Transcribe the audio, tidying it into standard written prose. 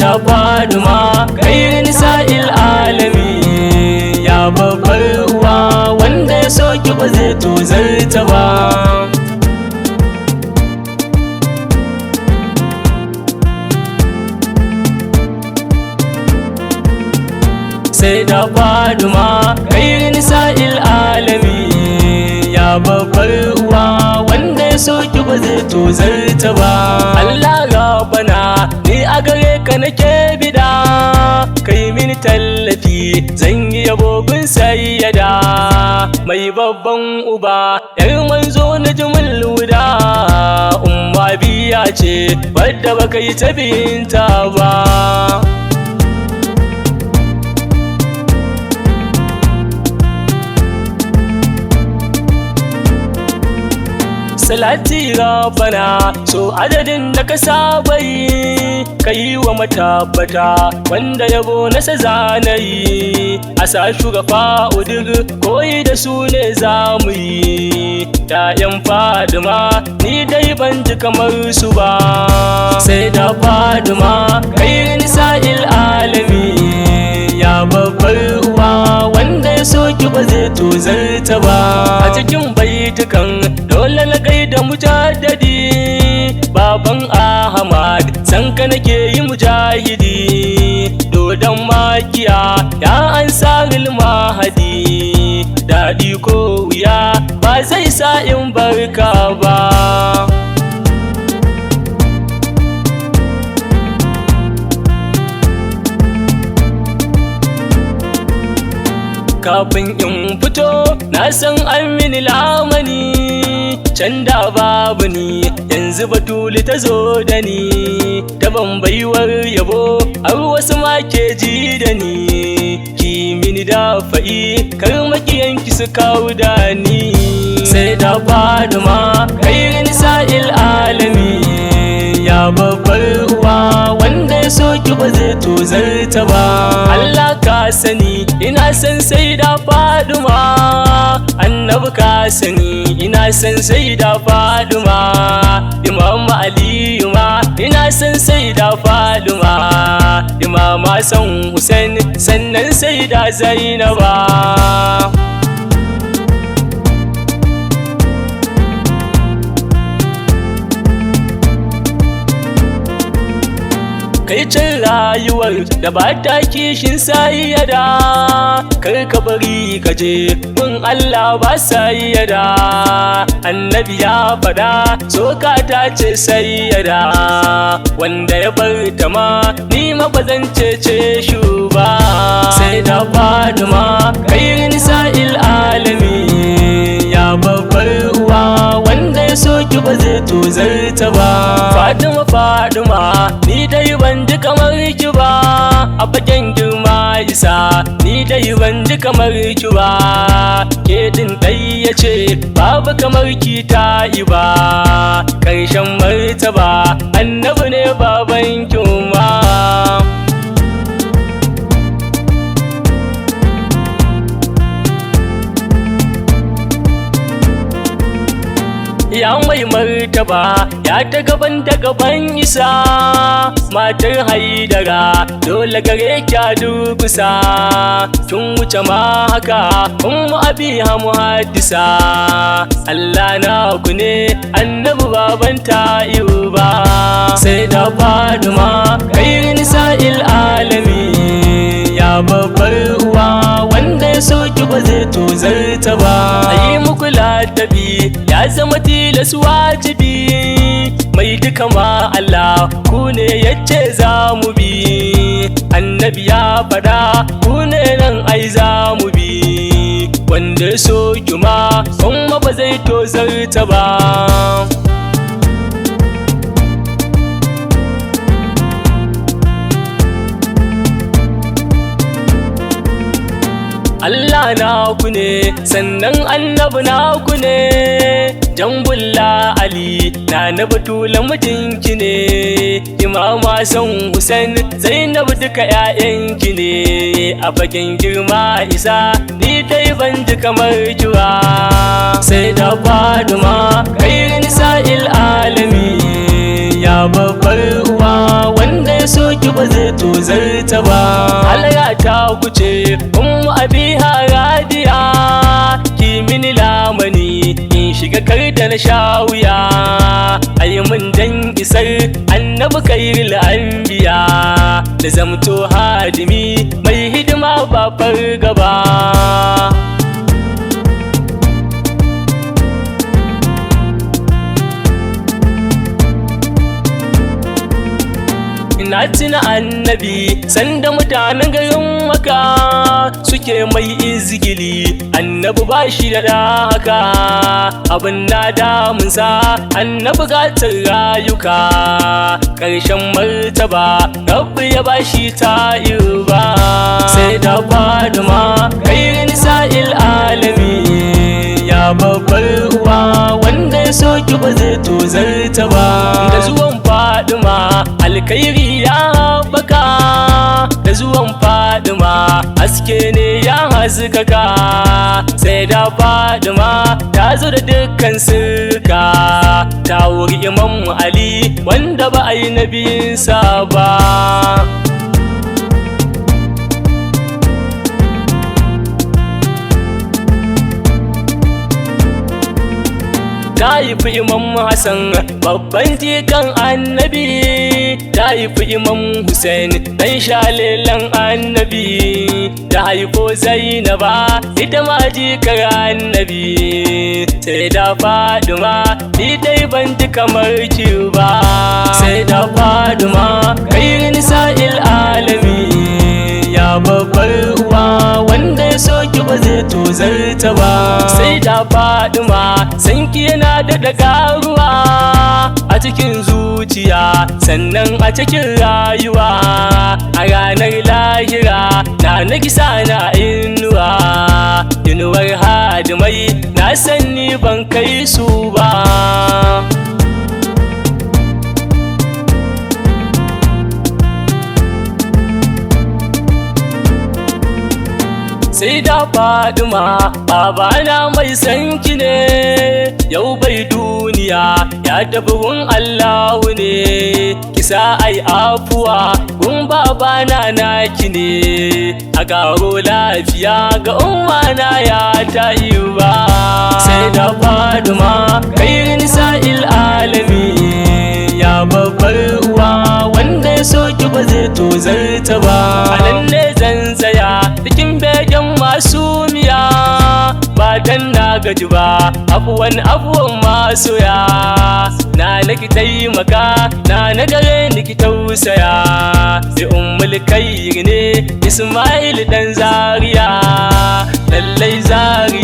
da Faduma khairin nisa'il alami, ya babbar uwa wanda ya soki ba zai tozarta ba. Sai da Faduma khairin nisa'il alami, ya babbar uwa wanda ya soki ba zai tozarta ba. Allah Rabbana ni a gare ka nake bida, kai mini tallafi zan yi yabo gun sayyada, mai babban uba yar manzo na jumul huda, umma biya ce wadda baka yi ta binta ba. Salati Rabbana so adadin da ka saba yi, ka yi wa matabbata wanda yabo na zanayi, a sa shugaba udur koyi da su ne za mu yi. ‘Ya'yan Faduma ni dai ban ji kamar su ba. Sai da Faduma khairin nisa'il alami, ya babbar uwa wanda ya soki ba zai tozarta ba. A cikin baitukan dole na gaida mujaddadi, baban Ahmad san ka nake yi mujahidi, dodon makiya ya ansaril mahadi, daɗi ko wuya ba zai sa in barka ba. Kafin in fito na san an mini lamani, can da babu ni yanzu Batuli ta zo da ni, ta baiwar yabo har wasu ma ke ji da ni, ki mini da fa'i kar makiyanki su kawo da ni. Sai da Faduma khairin nisa'il alami, ya babbar uwa wanda ya soki ba zai tozarta ba. Allah ka sani ina san sai da Faduma, annabi ka sani ina san sai da Faduma, Imam Aliyu ma ina san sai da Faduma, Imam Hassan Hussein sannan sai da Zainaba. Kai can rayuwar da ba ta kishin sayyada, kar ka bari ka je kun Allah ba sayyada. Annabi ya faɗa soka ta ce sayyada, wanda ya bar ta ma ni ma ba zan cece shi ba. Sai da Faduma khairin nisa'il alami, ya babbar uwa wanda ya soki ba zai tozarta ba. Faduma ni dai ban ji kamar ki ba, a fagen girma isa ni dai ban ji kamar ki ba. Ke din dai ya ce babu kamar ki ta yi ba, ƙarshen martaba annabi ne baban ki ma. Ya mai martaba ya ta gaban da gaban isa, matar Haidara dole gare kya durkusa, kin wuce ma haka ummu abiha muhaddisa. Allah na ku ne annabi baban ta'iyu ba. Sai da Faduma khairin nisa'il alami, ya babbar uwa wanda ya soki ba zai tozarta ba. Ayi muku ladabi ya zama tilas wajibi, mai duka ma Allah ku ne yace za mu bi. Annabi ya faɗa ku ne nan ai za mu bi, wanda ya soki ma kuma ba zai tozarta ba. Allah na ku ne sannan annabi na ku ne, Jambulla Ali na Batula mijinki ne, Imam Hassan Hussein Zainab duka ƴaƴanki ne. A fagen girma isa ni dai ban ji kamar ki ba. Sai da Faduma khairin nisa'il alami, ya babbar uwa wanda ya soki ba zai tozarta ba. Halara ta kuce ummu abiha radiya, ki mini lamani in shiga kar da na sha wuya. Ayi mun dan isar annabi kairil anbiya, da zamto hadimi mai hidima ba fargaba. Na tuna annabi sanda mutanen garin Makka suke mai izgili, annabi ba shi da haka abin na damunsa, annabi gatar rayuka ƙarshen martaba rabbi ya ba shi ta'irba. Sai da Fatima khairin nisa'il alami, ya babbar uwa wanda ya soki ba zai tozarta ba. Da zuwan Fatima alkhairi ya haɓaka, da zuwan Fatima haske ne ya haskaka. Sai da Fatima ta zo da dukkan sirka, ta wuri Imam Ali wanda ba a yi nabinsa ba. Ta haifi Imam Hassan babban jikan annabi, ta haifi Imam Hussein dan shalelan annabi, ta haifo Zainaba ita ma jikar annabi. Sai da Fatima ni dai ban ji kamar ki ba. Sai da Fatima khairin nisa'il alami, ya babbar uwa wanda ya soki ba zai tozarta ba. Sai da Fatima sanki yana da ƙaruwa a cikin zuciya, sannan a cikin rayuwa. A ranar lahira na kisa na inuwa, inuwar hadimai na sanni ban kai su ba. Sai da Fatima babana mai sanki ne, yau bai duniya ya tafi gun Allahu ne. Kisa ai afuwa gun babana naki ne, a garo lafiya ga ummana ya tayi ba. Sai da Fatima khairin nisa'il alami, ya babbar uwa wanda ya soki ba zai tozarta ba. Anan ne zan tsaya cikin begen masumiya, ba dan na gaji ba afuwan masoya. Na ki taimaka, na gare ni ki tausaya, bi ummul khair ne Ismail dan Zaria, lallai Zaria